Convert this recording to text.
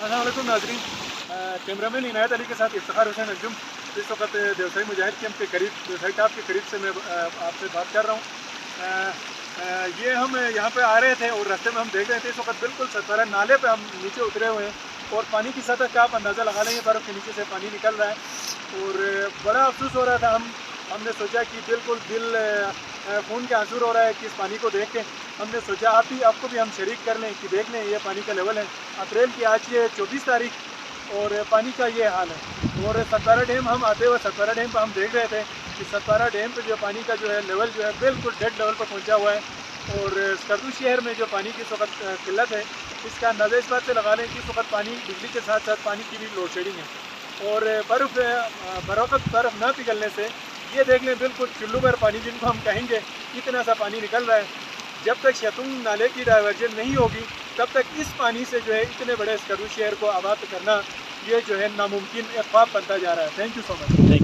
अस्सलाम वालेकुम नाज़रीन। कैमरामैन इनायत अली के साथ इफ्तिखार हुसैन अंजुम। इस वक्त व्यवसायी मुजाहिद कैंप के करीब, व्यवसायी टाप के करीब से मैं आपसे बात कर रहा हूँ। ये हम यहाँ पे आ रहे थे और रास्ते में हम देख रहे थे इस वक्त बिल्कुल सतवारा नाले पे हम नीचे उतरे हुए हैं और पानी की सतह का आप अंदाज़ा लगा लेंगे, बर्फ़ के नीचे से पानी निकल रहा है और बड़ा अफसोस हो रहा था। हमने सोचा कि बिल्कुल दिल खून के आंसू हो रहा है कि इस पानी को देख के हमने सोचा आपको भी हम शरीक कर लें कि देख लें ये पानी का लेवल है। अप्रैल की आज ये 24 तारीख और पानी का ये हाल है। और सतवारा डैम हम आते हुए सतवारा डैम पर हम देख रहे थे कि सतवारा डैम पे जो पानी का जो है लेवल जो है बिल्कुल डेड लेवल पर पहुंचा हुआ है। और स्कर्दू शहर में जो पानी की इस वक्त किल्लत है, इसका अंदाज़ा इस बात से लगा लें कि इस वक्त पानी बिजली के साथ साथ पानी की भी लोड शेडिंग है। और बर वक्त बर्फ़ न पिघलने से ये देख लें बिल्कुल चुल्लू भर पानी जिनको हम कहेंगे इतना सा पानी निकल रहा है। जब तक शतुंग नाले की डाइवर्जन नहीं होगी तब तक इस पानी से जो है इतने बड़े स्कर्दू शहर को आबाद करना ये जो है नामुमकिन ख्वाब बनता जा रहा है। Thank you so much.